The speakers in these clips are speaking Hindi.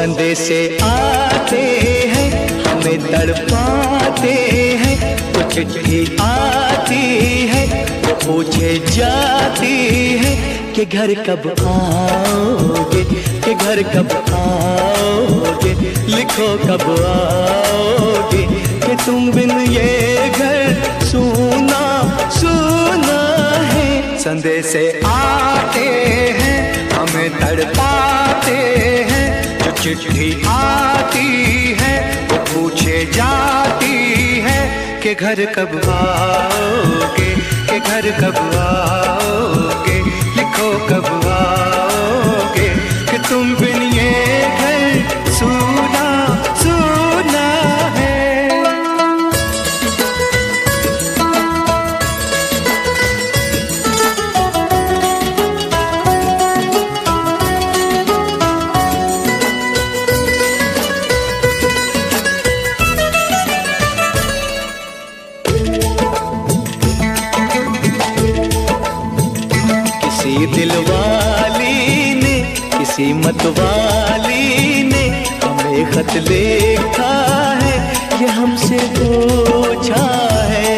संदेशे आते हैं हमें तड़पाते हैं, तो चिट्ठी आती है तो पूछे जाती है कि घर कब आओगे, कि घर कब आओगे, लिखो कब आओगे, कि तुम बिन ये घर सूना सूना है। संदेशे आते हैं हमें तड़पाते हैं, जो चिट्ठी आती है वो पूछे जाती है कि घर कब आओगे, कि घर कब आओगे, लिखो कब आओगे, कि तुम बिन ये घर सूना सूना है। किसी दिलवाली ने, किसी मतवाली ने हमें खत लिखा है, ये हमसे पूछा है।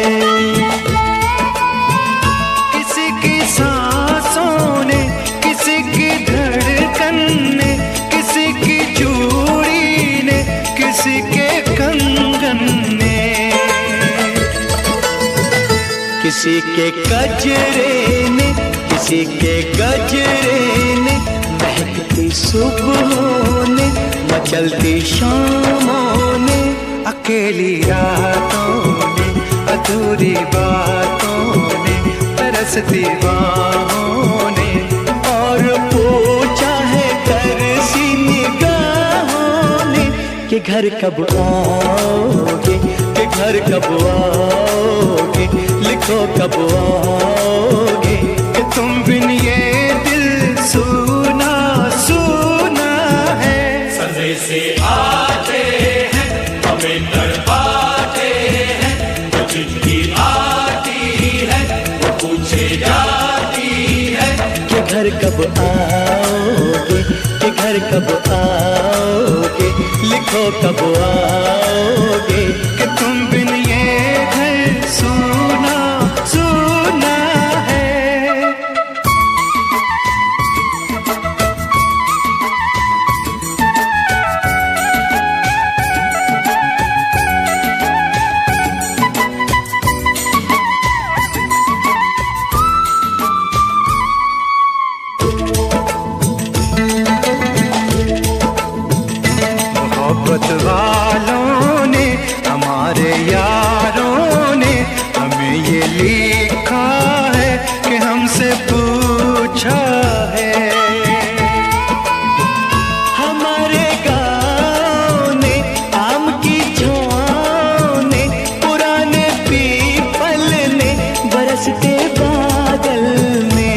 किसी की सांसों ने, किसी की धड़कन ने, किसी की चूड़ी ने, किसी के कंगन ने, किसी के गजरे ने, किसी के गजरे ने, महकती सुबहों ने, मचलती शामों ने, अकेली रातों ने, अधूरी बातों ने, तरसती बाहों ने, और पूछा है तरसी निगाहों ने कि घर कब आओगे, कि घर कब आओगे, लिखो कब आओगे, कि तुम बिन ये दिल सूना सूना है। संदेशे आते हैं हमें तड़पाते हैं, तो चिट्ठी आती है वो पूछे जाती है कि घर कब आओगे, कि घर कब आओगे, लिखो कब आओगे, कि तुम बिन ये घर सूना सूना है। मोहब्बत वालों ने, हमारे यारों ने हमें ये लिखा है कि हमसे पूछा है। हमारे गाँव ने, आम की छाँव ने, पुराने पीपल ने, बरसते बादल ने,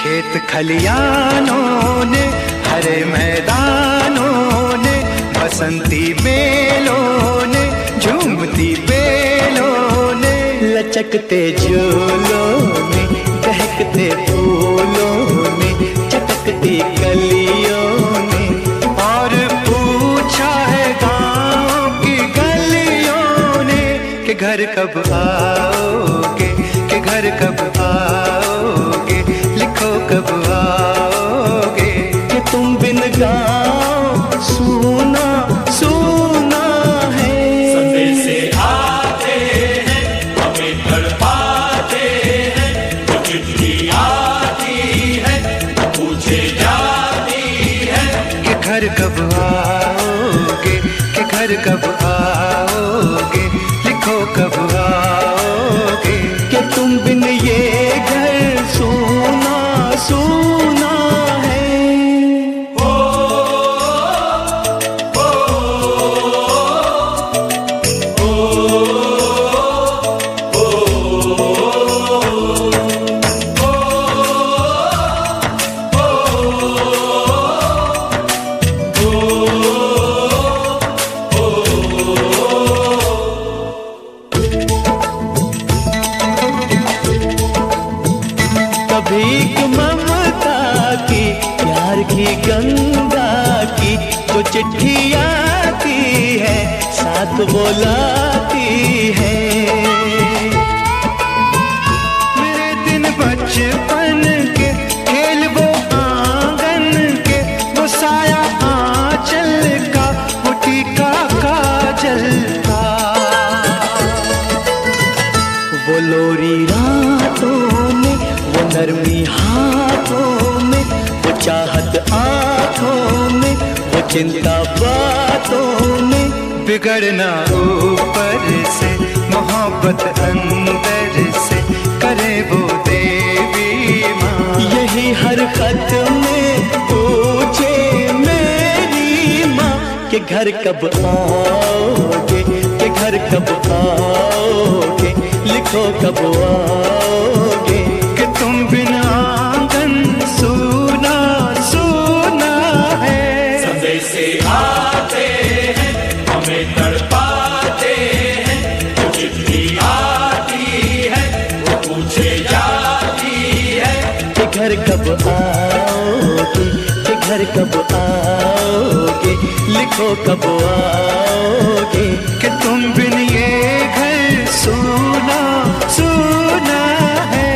खेत खलियानों ने, हरे मैदानों ने, बसंती बेलों ने, झूमती बेलों ने, लचकते झूलों ने, दहकते फूलों ने, चटकती कलियों ने, और पूछा है गाँव की गलियों ने कि घर कब आओगे, कि घर कब आओगे, लिखो कब आओगे, कि तुम बिन गाँव सूना सूना है। संदेशे आते हैं हमें तड़पाते हैं, तो चिट्ठी आती है पूछे जाती है कि घर कब आओगे, कि घर कब आओगे, लिखो कब आओगे, कि तुम बिन ये घर सूना सूना है। मीठी गंगा की जो चिट्ठी आती है साथ बुलाती है। मेरे दिन बचपन के खेल वो आंगन के, वो साया आंचल का, वो टीका काजल का, वो लोरी रातों में, वो नरमी हाथों में, वो चाहत आंखों में, वो चिंता बातों में। बिगड़ना ऊपर से, मोहब्बत अंदर से, करे वो देवी माँ। यही हर खत में पूछे मेरी माँ कि घर कब आओगे, कि घर कब आओगे, लिखो कब आओगे। कि तुम बिना आंगन सूना सूना है। संदेश आते हैं हमें तड़पाते हैं, जो चिट्ठी आती है वो पूछे जाती है कि घर कब आओगे, कि घर कब आओगे, लिखो कब आओगे। कि तुम बिन ये घर सूना सूना है।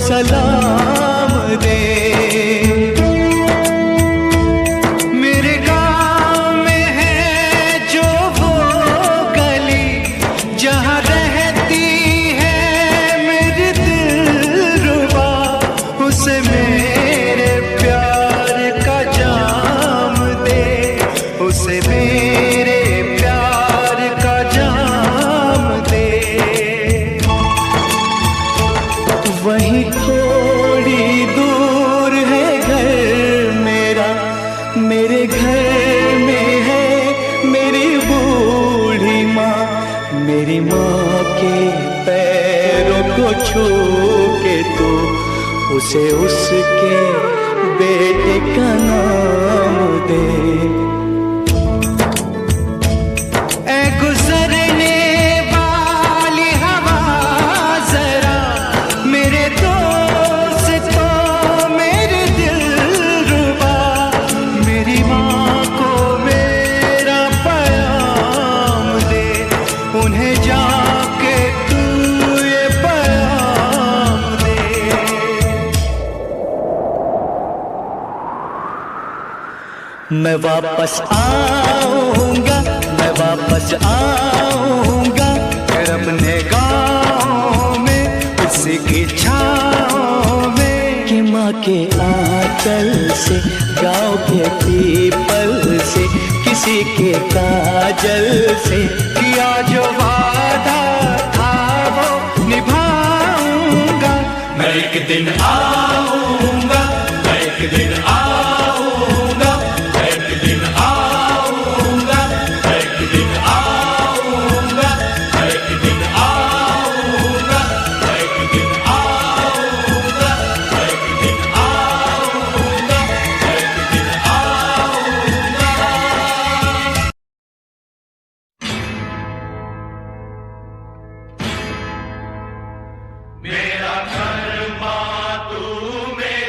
सलाम दे। मेरे गाँव में है जो वो गली जहाँ रहती है मेरी दिलरुबा, उसे मेरे प्यार का जाम दे, उसे मेरे प्यार का जाम दे। वहीं थोड़ी दूर है घर मेरा, मेरे घर में है मेरी बूढ़ी माँ। मेरी माँ के पैरों को छू के तो उसे उसके बेटे का नाम दे। मैं वापस आऊंगा, मैं वापस आऊंगा, फिर अपने गाँव में उसी की छाँव में। कि माँ के आंचल से, गाँव के पीपल से, किसी के काजल से किया जो वादा था वो निभाऊंगा। मैं एक दिन आऊंगा, मैं एक दिन आऊंगा, मेरा घर माँ तू मेरा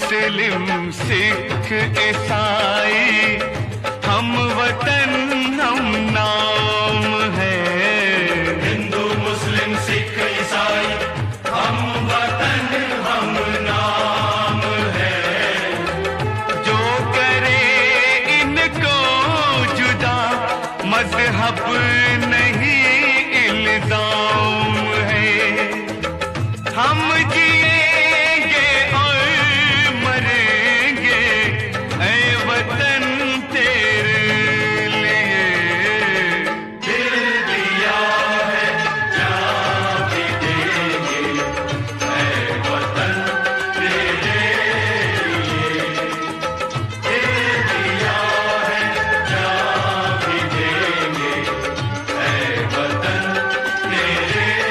मुस्लिम सिख ईसाई हम वतन हम नाम है। हिंदू मुस्लिम सिख ईसाई हम वतन हम नाम है। जो करे इनको जुदा मजहब नहीं इल्जाम है। हम जिएंगे और मरेंगे ऐ वतन तेरे लिए। दिल दिया है जान भी देंगे ऐ वतन तेरे लिए। दिल दिया है जान भी देंगे ऐ वतन तेरे लिए।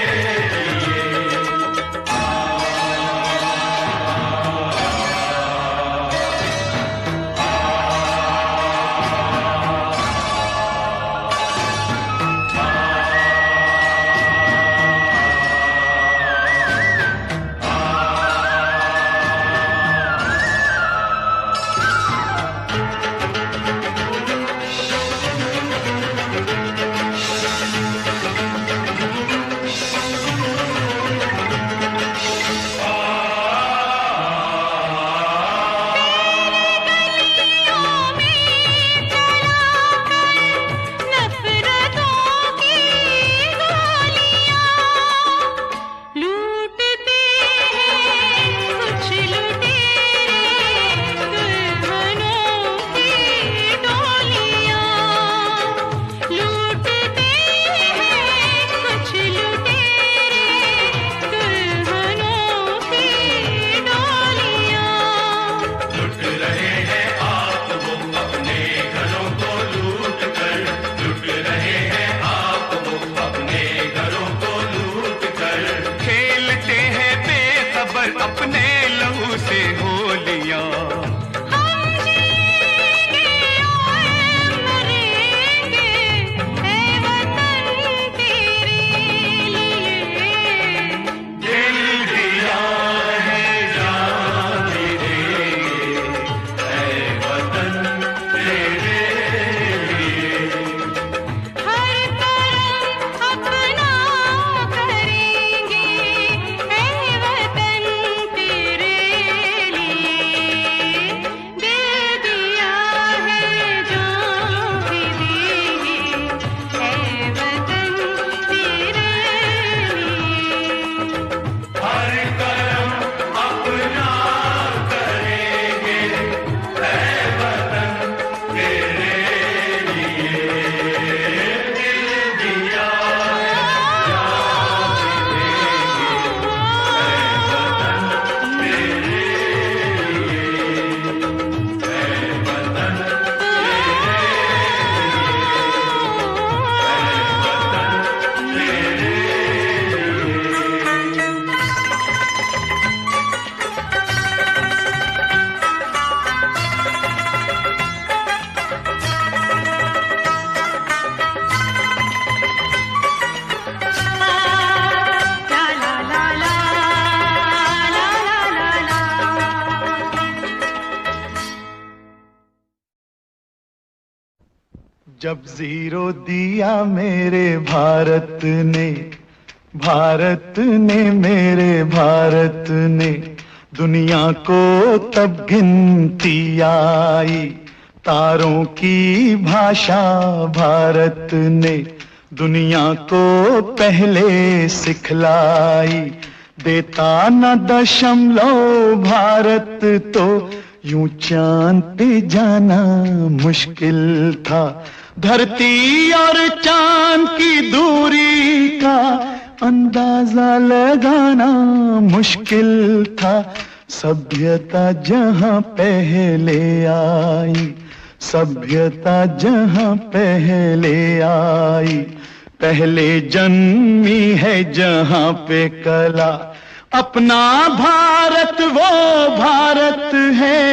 अपने लहू से होलियां हम जिएंगे और मरेंगे ऐ वतन तेरे लिए। दिल दिया है जान भी देंगे ऐ वतन तेरे लिए। हर करम अपना करेंगे ऐ वतन तेरे लिए। दिल दिया है जान भी देंगे ऐ वतन तेरे लिए। हर करम अपना करेंगे ऐ वतन तेरे लिए। दिल दिया जान भी देंगे ऐ वतन तेरे लिए। ऐ वतन तेरे ला ला ला ला ला ला ला ला। जब जीरो दिया मेरे भारत ने मेरे भारत ने दुनिया को तब गिनती आई। तारों की भाषा भारत ने दुनिया को पहले सिखलाई। देता न दशमलव भारत तो यूं चांद पे जाना मुश्किल था। धरती और चांद की दूरी का अंदाजा लगाना मुश्किल था। सभ्यता जहां पहले आई, सभ्यता जहां पहले आई, पहले जन्मी है जहां पे कला। अपना भारत वो भारत है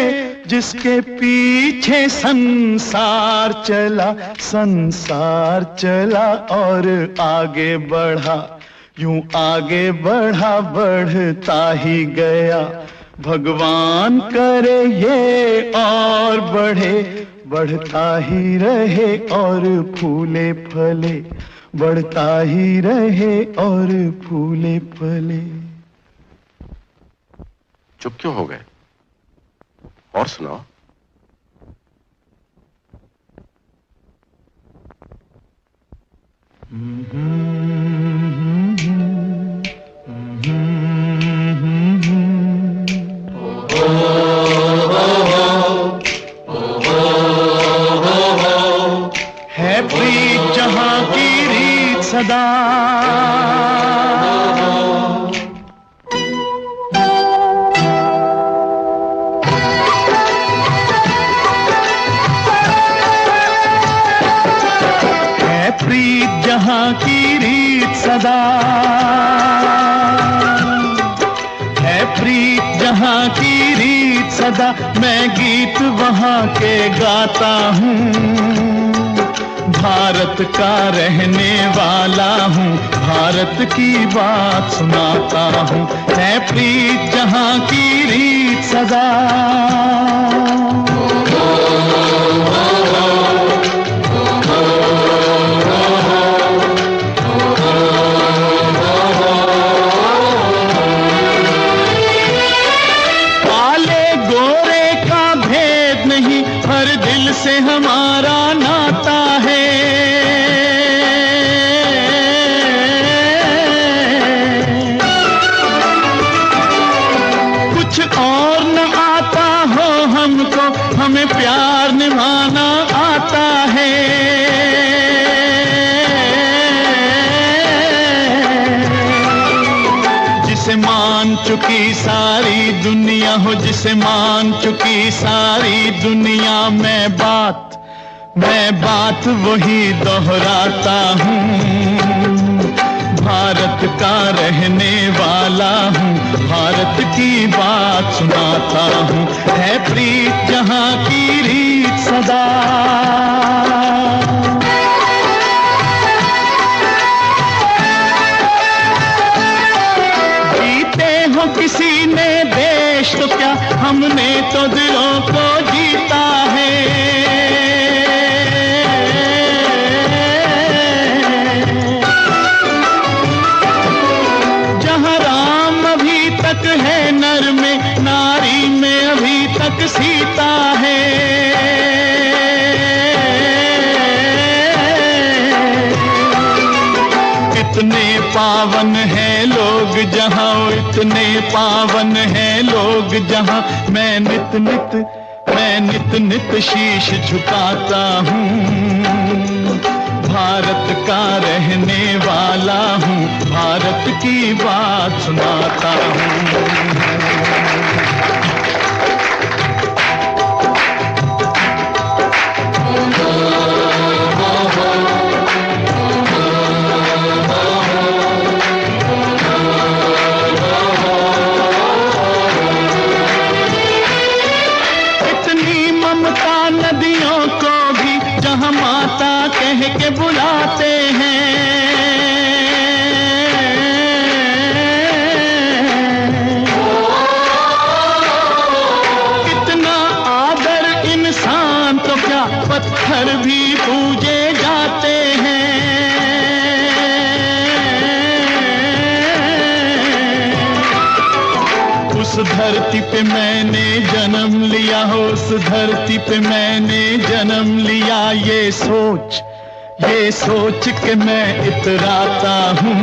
जिसके पीछे संसार चला, संसार चला और आगे बढ़ा, यूं आगे बढ़ा बढ़ता ही गया। भगवान करे ये और बढ़े, बढ़ता ही रहे और फूले फले, बढ़ता ही रहे और फूले फले। चुप क्यों हो गए? और सुनाओ। है प्रीत जहां की रीत सदा, है प्रीत जहां की रीत सदा, है प्रीत जहां की रीत सदा। मैं गीत वहां के गाता हूँ, भारत का रहने वाला हूँ, भारत की बात सुनाता हूँ। है प्रीत जहां की रीत सदा। काले गोरे का भेद नहीं, हर दिल से हमारा नाता है। कुछ और न आता हो हमको, हमें प्यार निभाना आता है। जिसे मान चुकी सारी दुनिया हो, जिसे मान चुकी सारी दुनिया, मैं बात वही दोहराता हूँ। भारत का रहने वाला हूँ, भारत की बात सुनाता हूँ। है प्रीत जहां की रीत सदा। जीते हो किसी ने देश तो क्या, हमने तो दिलों को जीता है। जहां राम अभी तक है नर में, नारी में अभी तक सीता है। इतने पावन हैं लोग जहां, इतने पावन हैं लोग जहां, मैं नित नित शीश झुकाता हूँ। भारत का रहने वाला हूँ, भारत की बात सुनाता हूँ। नदियों को भी जहां माता कह के बुलाते हैं। कितना आदर इंसान तो क्या, पत्थर भी पूजे जाते हैं। उस धरती पे मैंने जन्म लिया हो, उस धरती पे मैंने जन्म लिया। ये सोच के मैं इतराता हूँ।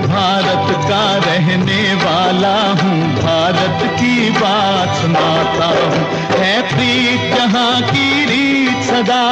भारत का रहने वाला हूँ, भारत की बात सुनाता हूँ। है प्रीत जहां की रीत सदा।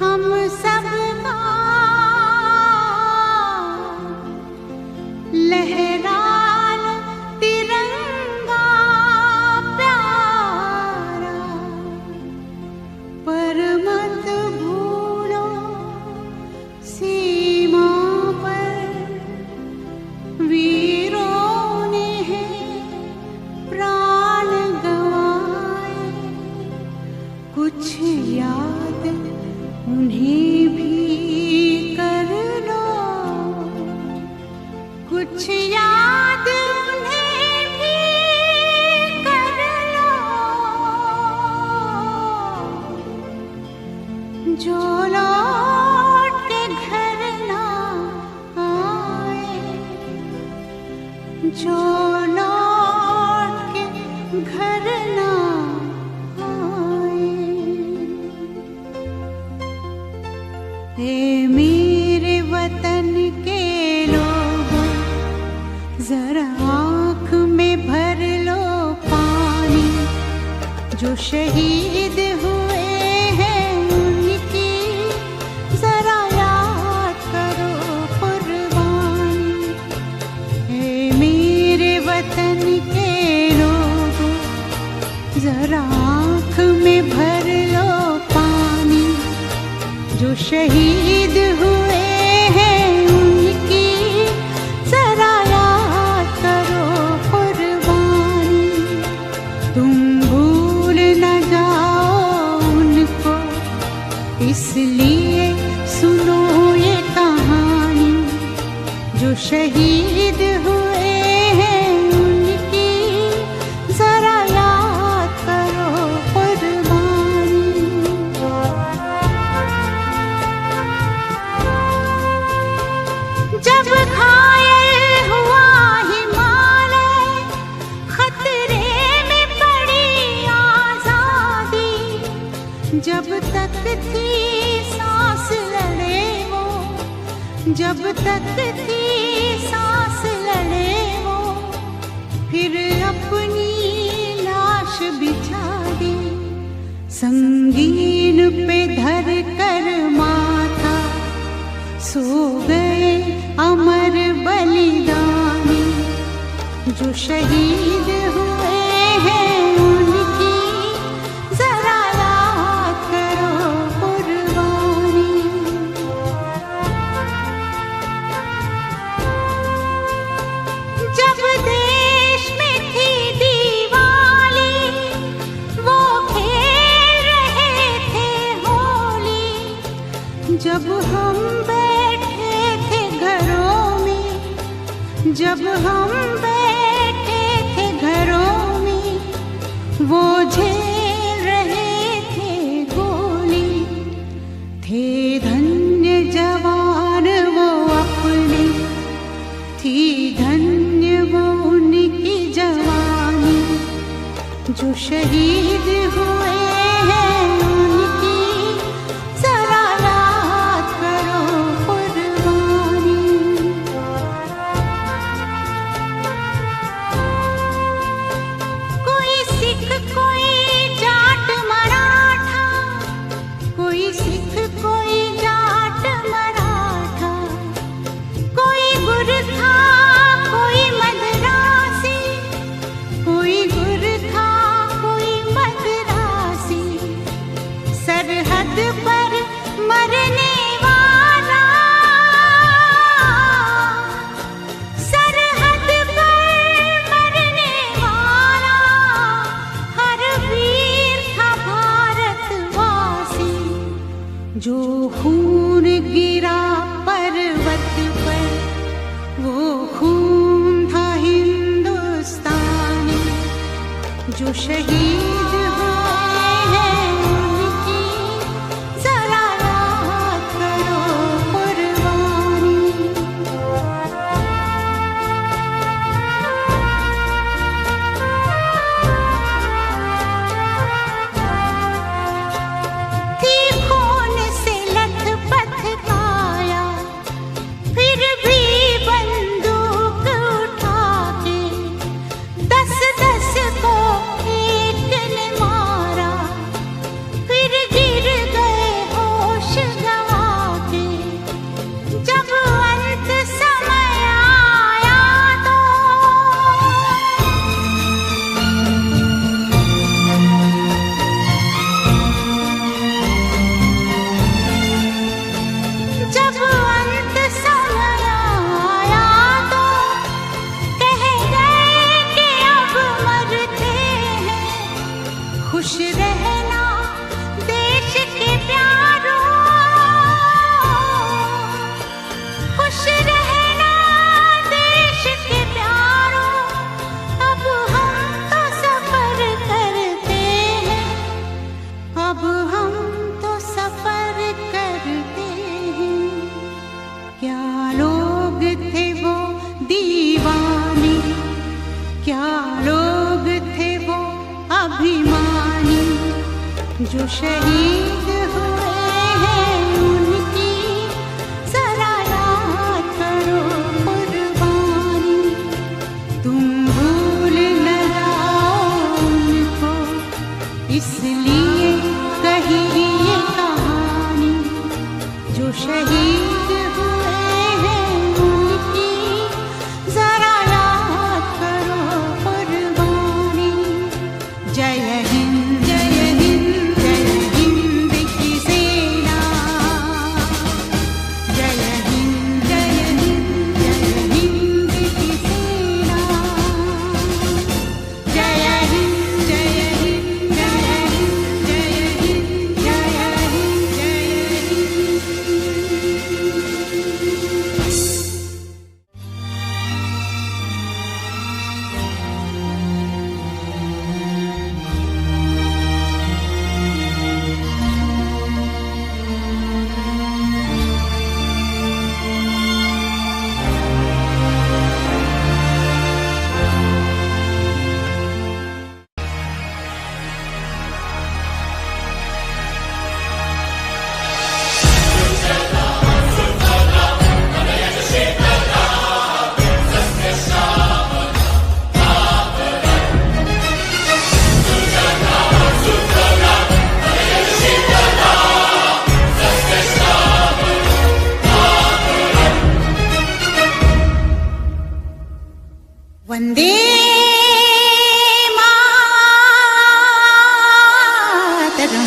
हम सब का लहरान तिरंगा प्यारा, पर मत भूलो सीमा पर वीरों ने है प्राण गंवाए, कुछ याद उन्हें भी कर लो, कुछ याद उन्हें भी कर लो, जो लौट के घर ना आए, जो लौट के घर ना आए। ए मेरे वतन के लोगों, जरा आँख में भर लो पानी, जो शहीद हुए हैं उनकी जरा याद करो कुर्बानी। ए मेरे वतन के लोगों, जरा आँख में भर लो पानी, जो शहीद हुए हैं उनकी जरा याद करो कुर्बानी। तुम भूल न जाओ उनको, इसलिए सुनो ये कहानी, जो शहीद हुए हैं उनकी जरा याद करो कुर्बानी। जब घायल हुआ हिमालय, खतरे में पड़ी आजादी, जब तक थी सांस लड़े वो, जब तक थी सांस लड़े वो, फिर अपनी लाश बिछा दी, संगीन पे धर कर माथा, सो गए अमर बलिदानी, जो शहीद हुए हैं उनकी जरा याद करो कुर्बानी। जब देश में थी दिवाली, वो खेल रहे थे होली, जब हम बैठे थे घरों में, जब हम बैठे थे घरों में, वो झेल रहे थे गोली, थे धन्य जवान वो अपने, थी धन्य वो उनकी जवानी, जो शहीद हुए हैं उनकी जरा याद करो कुर्बानी। कोई सिख कोई जाट मराठा, कोई सिख कोई जाट मराठा, कोई गुरखा कोई मद्रासी, कोई गुरखा कोई मद्रासी, सरहद पर मरने वाला, सरहद पर मरने वाला, हर वीर था भारतवासी, जो खून गिरा पर्वत पर, वो खून था हिंदुस्तानी, जो शहीद हुए हैं उनकी जरा याद करो कुर्बानी। थी खून से लथपथ काया, फिर भी बंदूक उठा के 10-10 को एक शहीद हुए हैं उनकी जरा याद करो कुर्बानी। तुम भूल न जाओ उनको, इसलिए कही ये कहानी। जो शहीद हुए हैं उनकी जरा याद करो कुर्बानी। जय हिंद जय हिंद जय हिंद की सेना। जय हिंद जय हिंद जय हिंद की सेना। जय हिंद जय हिंद जय हिंद जय हिंद जय हिंद जय हिंद। वंदे मातरम।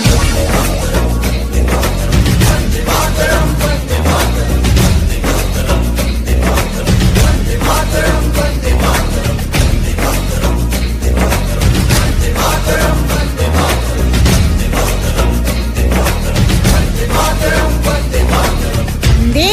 वंदे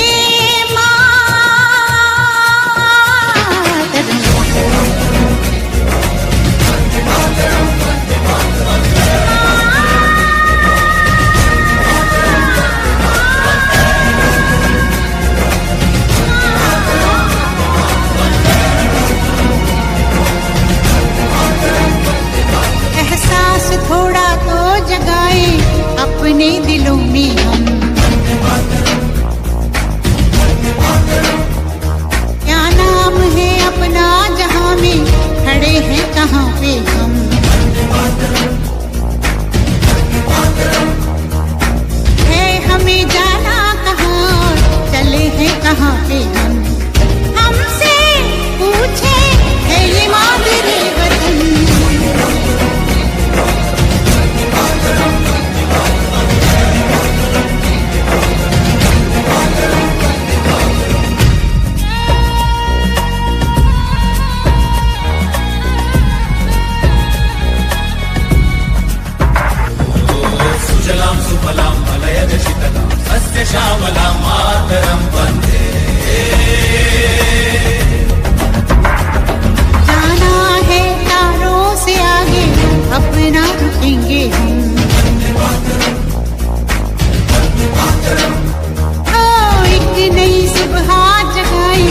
एहसास थोड़ा तो जगाए अपने दिलों में हम। क्या नाम है अपना जहां में, खड़े हैं कहाँ पे हम। है हमें जाना कहाँ, चले हैं कहाँ पे हम। हमसे पूछे है ये मादरे वतन। सुजलां सुफलां मलयजशितलां सस्यश्यामलां मातरं वन्दे। जाना है तारों से आगे, अपना रुकेंगे हम। ओ एक नई सुबह जगाई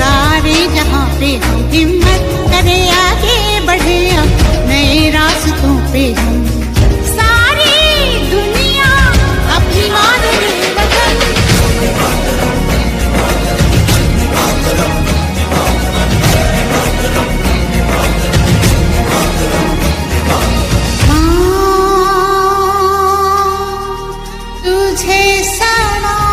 सारे जहां पे हम। हिम्मत करे आगे बढ़े अब नए रास्तों पे हम। सारी दुनिया अपनी मादरे वतन। माँ तुझे सलाम।